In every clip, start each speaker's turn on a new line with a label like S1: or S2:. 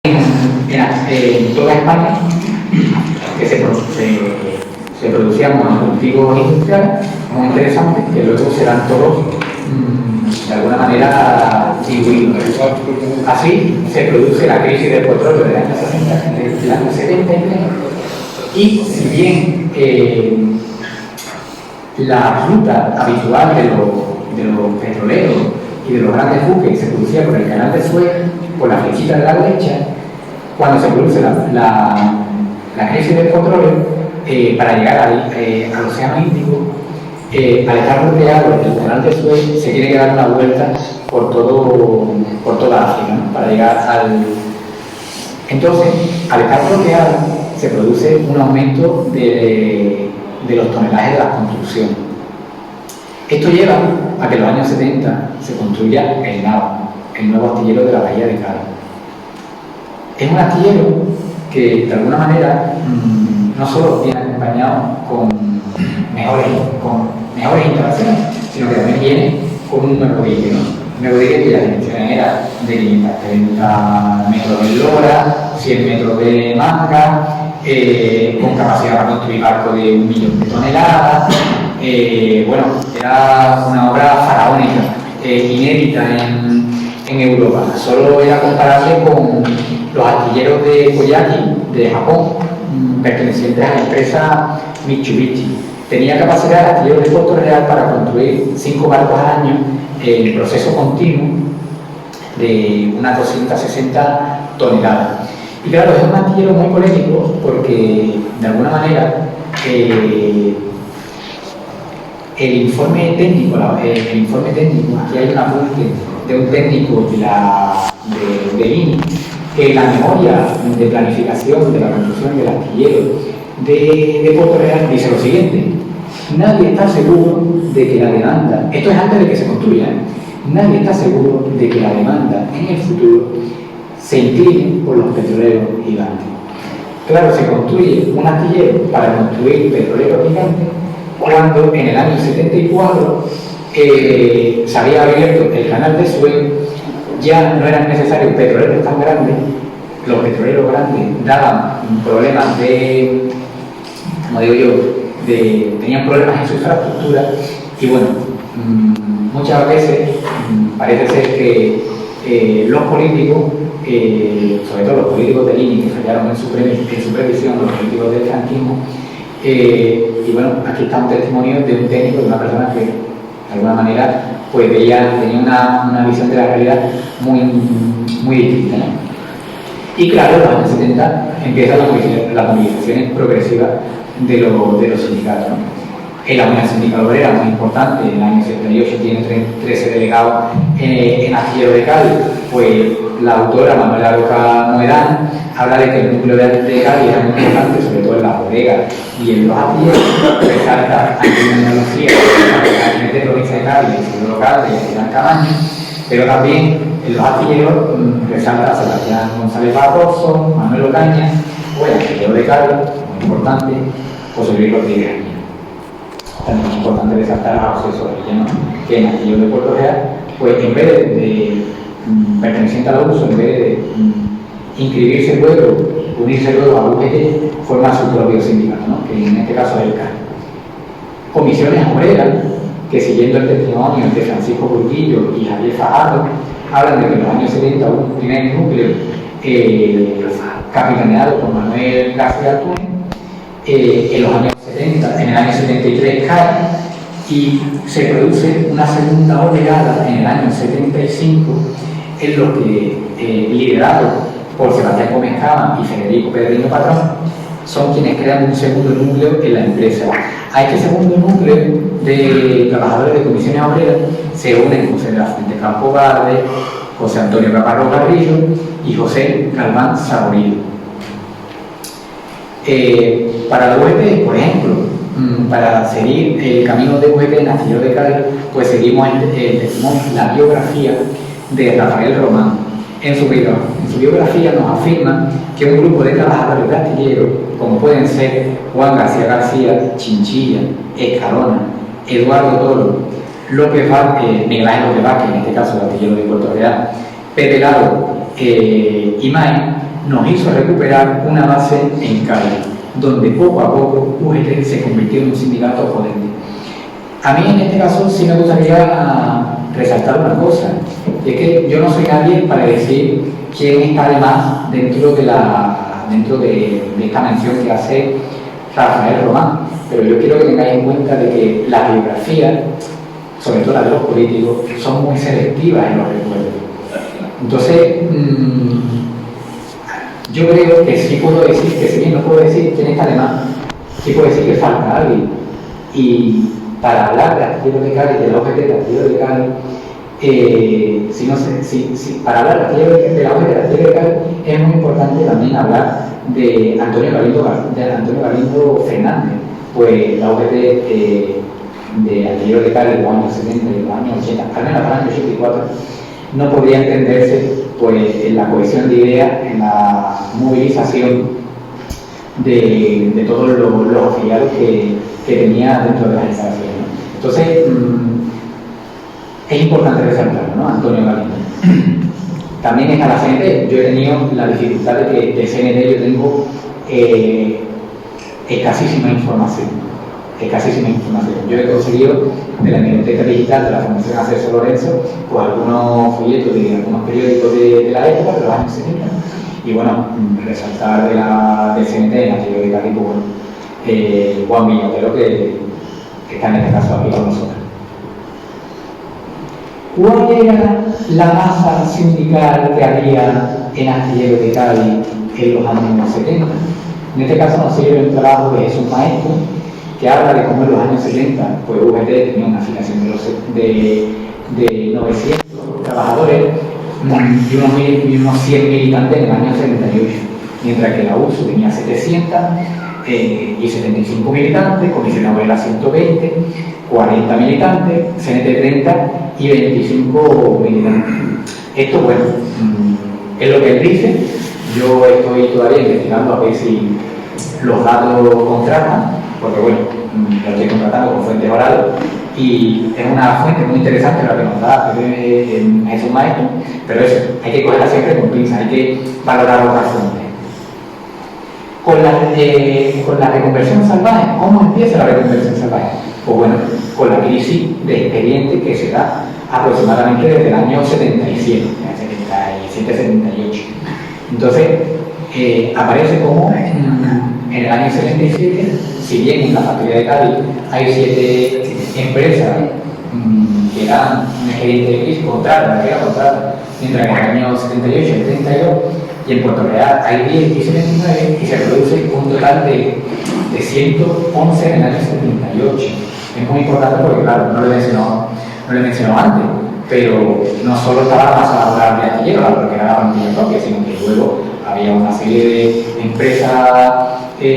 S1: en toda España que se producían monocultivos industriales muy interesantes que luego serán todos de alguna manera diluidos. Así se produce la crisis del petróleo del año 60, del año 73, y si bien la ruta habitual de los petroleros y de los grandes buques se producía por el canal de Suez, por la flechita de la derecha, cuando se produce la crisis del petróleo, para llegar al Océano Índico, al estar bloqueado el canal de Suez, se tiene que dar una vuelta por toda África, ¿no? Para llegar al... Entonces, al estar bloqueado, se produce un aumento de los tonelajes de las construcciones. Esto lleva a que en los años 70 se construya el NAVA, el nuevo astillero de la bahía de Cádiz. Es un astillero que, de alguna manera, no solo viene acompañado con mejores instalaciones, sino que también viene con un nuevo dique, ¿no? Un nuevo dique que las dimensiones eran de 530 metros de eslora, 100 metros de manga, con capacidad para construir barcos de 1 millón de toneladas. Bueno, era una obra faraónica, inédita en Europa. Solo era comparable con los astilleros de Koyaki de Japón, pertenecientes a la empresa Mitsubishi. Tenía capacidad el astillero de Puerto Real para construir 5 barcos al año en proceso continuo de unas 260 toneladas. Y claro, es un astillero muy polémico porque, de alguna manera, el informe técnico, aquí hay un apunte de un técnico de INI, que la memoria de planificación de la construcción del astillero de Puerto Real dice lo siguiente: nadie está seguro de que la demanda, esto es antes de que se construya, nadie está seguro de que la demanda en el futuro se incline por los petroleros gigantes. Claro, se construye un astillero para construir petroleros gigantes cuando en el año 74 se había abierto el canal de Suez. Ya no eran necesarios petroleros tan grandes. Los petroleros grandes daban problemas como digo yo, tenían problemas en su infraestructura, y bueno, muchas veces parece ser que los políticos, sobre todo los políticos del INI, que fallaron en su previsión, los políticos del franquismo, y bueno, aquí está un testimonio de un técnico, de una persona que de alguna manera pues tenía una visión de la realidad muy distinta, ¿no? Y claro, en los años 70 empiezan las movilizaciones progresivas de los sindicatos, ¿no? La Unión Sindical Obrera, muy importante, en el año 78 tiene 13 delegados en Astillero de Cádiz. Pues la autora Manuela Roca Moedán habla de que el núcleo de Cádiz era muy importante, sobre todo en las bodegas y en los astilleros. Resalta aquí en Andalucía, en la provincia de Cádiz, el segundo local de Gran Camaño, pero también en los astilleros resalta a Sebastián González Barroso, Manuel Ocaña, o el astillero de Cádiz, muy importante, José Luis Rodríguez. También es importante resaltar a José Sobrilla, ¿no? Que en el astillero de Puerto Real, pues en vez de perteneciente al uso, en vez de inscribirse luego, unirse luego a UGT, forma su propio sindicato, ¿no? Que en este caso es el CAR. Comisiones obreras, que siguiendo el testimonio de Francisco Burguillo y Javier Fajardo, hablan de que en los años 70 hubo un primer núcleo capitaneado por Manuel García Túnez, en los años 70, en el año 73 cae, y se produce una segunda oleada en el año 75, en lo que, liderado por Sebastián Gómez Cama y Federico Pedreño Patrón, son quienes crean un segundo núcleo en la empresa. A este segundo núcleo de trabajadores de comisiones obreras se unen José de la Fuente Campo Verde, José Antonio Caparro Carrillo y José Galván Saborío. Para la UGT, por ejemplo, para seguir el camino de UGT en Astillero de Cádiz, pues seguimos la biografía de Rafael Román. En su biografía nos afirma que un grupo de trabajadores de astilleros, como pueden ser Juan García García, Chinchilla, Escalona, Eduardo Toro, Miguel Ángel López Vázquez, en este caso el astillero de Puerto Real, Pepe Lado y May, nos hizo recuperar una base en Cádiz, donde poco a poco UGT se convirtió en un sindicato potente. A mí en este caso sí me gustaría resaltar una cosa, y es que yo no soy nadie para decir quién está de más dentro de esta mención que hace Rafael Román, pero yo quiero que tengáis en cuenta de que las biografías, sobre todo las de los políticos, son muy selectivas en los recuerdos. Entonces, yo creo que sí puedo decir, que si bien no puedo decir quién está de más, sí puedo decir que falta alguien. Y para hablar de Astillero de Cádiz, de la OGT de Astillero de Cádiz, para hablar de la OGT de Astillero de Cádiz, es muy importante también hablar de Antonio Galindo Fernández, pues la OGT de Astillero de Cádiz de los años 70 y los años 80, al menos hasta el año 84, no podría entenderse pues, en la cohesión de ideas, en la movilización de todos los afiliados que tenía dentro de las instalaciones, ¿no? Entonces, es importante resaltarlo, ¿no? Antonio Galindo. También está la CNT. Yo he tenido la dificultad de que de CNT yo tengo escasísima información. Yo he conseguido de la biblioteca digital de la Fundación Acceso Lorenzo pues algunos folletos de algunos periódicos de la época, de los años 70, y bueno, resaltar del CNT en la teoría de Cádiz, Juan Villotero, que está en este caso aquí con nosotros. ¿Cuál era la masa sindical que había en Astillero de Cádiz en los años 70? En este caso nos sirve un trabajo de Jesús Maestro, que habla de cómo en los años 70 pues UGT tenía una afiliación de 900 trabajadores y unos 100 militantes en el año 78, mientras que la URSS tenía 700 y 75 militantes, Comisión Obrera 120, 40 militantes, CNT 30 y 25 militantes. Esto, bueno, es lo que él dice. Yo estoy todavía investigando a ver si los datos contrastan, porque bueno, lo estoy contratando con fuentes orales y es una fuente muy interesante la que nos da Jesús Maestro, pero eso, hay que cogerla siempre con pinzas, hay que valorar otras fuentes. Con la reconversión salvaje, ¿cómo empieza la reconversión salvaje? Pues bueno, con la crisis de expediente que se da aproximadamente desde el año 77, 78. Entonces, aparece como en el año 77, si bien en la factoría de Cádiz hay 7 empresas que dan un expediente de crisis contrata, mientras que en el año 78 hay 32, y en Puerto Real hay 10 y 79, y se produce un total de 111 en el año 78. Es muy importante porque, claro, no lo he mencionado antes, pero no solo estaba la masa laboral de Astillero, la que era la plantilla propia, sino que luego había una serie de empresas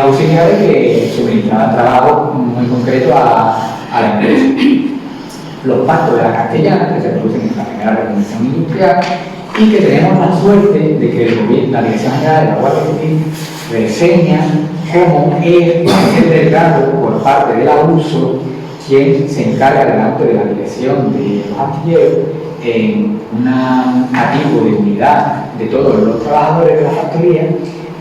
S1: auxiliares que suministraban trabajo muy concreto a la empresa. Los pactos de la Castellana, que se producen en la primera reconversión industrial, y que tenemos la suerte de que el gobierno, la Dirección General de la Guardia Civil reseña cómo es el delegado por parte del abuso quien se encarga delante de la dirección de los astilleros en un tipo de unidad de todos los trabajadores de la factoría,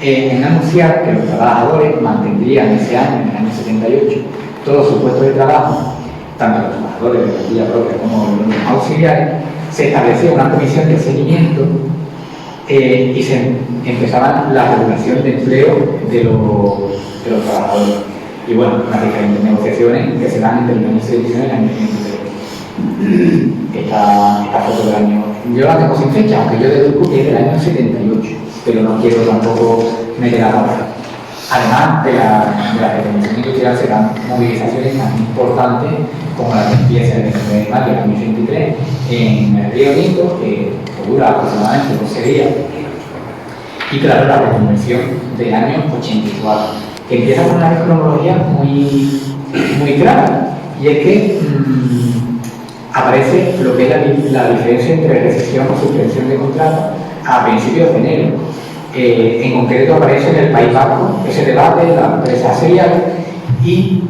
S1: en anunciar que los trabajadores mantendrían ese año, en el año 78, todos sus puestos de trabajo, tanto los trabajadores de la plantilla propia como los auxiliares. Se establecía una comisión de seguimiento y se empezaban la regulación de empleo de los trabajadores. Y bueno, las diferentes negociaciones que se dan entre el año 79 y el año 83. Esta foto del año, yo la tengo sin fecha, aunque yo deduzco que es del año 78, pero no quiero tampoco meter la palabra. Además de la reconversión industrial se dan movilizaciones tan importantes como la que empieza el 29 de mayo del año 83 en el Río Tinto, que dura aproximadamente 12 días, y claro, la reconversión del año 84, que empieza con una cronología muy clara, y es que aparece lo que es la diferencia entre recesión o suspensión de contrato a principios de enero. En concreto aparece en el País Vasco ese debate, la empresa serial, y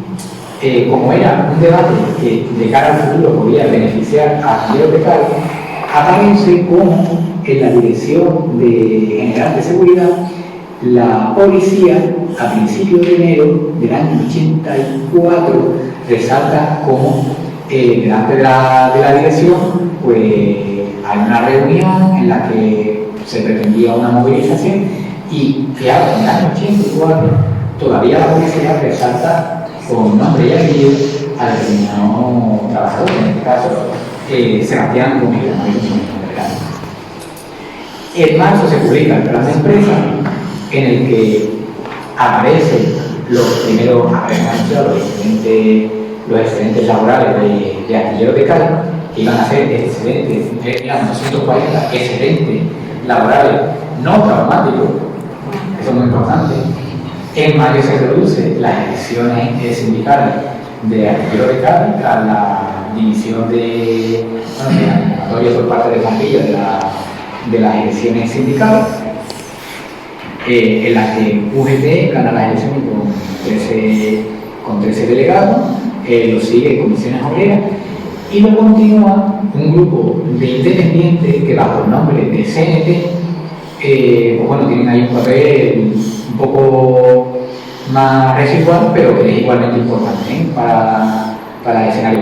S1: como era un debate que de cara al futuro podía beneficiar a Astillero de Cádiz, aparece como en la Dirección General de Seguridad, la policía a principios de enero del año 84 resalta como delante de la dirección pues hay una reunión en la que se pretendía una movilización y claro, en el año 84 todavía la policía resalta con nombre y apellido al determinado trabajador, en este caso Sebastián Gómez. En marzo se publica el plan de empresa en el que aparecen los primeros, los excedentes laborales de Astilleros de Cádiz, que iban a ser excedentes, eran 240 excedentes laborales no traumáticos, eso es muy importante. En mayo se reduce las elecciones sindicales de Astilleros de Cádiz a la división de animatoria por parte de plantilla de las elecciones sindicales, en las que UGT gana las elecciones con 13 delegados, lo sigue Comisiones Obreras y luego continúa un grupo de independientes que bajo el nombre de CNT, pues bueno, tienen ahí un papel un poco más residual, pero que es igualmente importante para el escenario.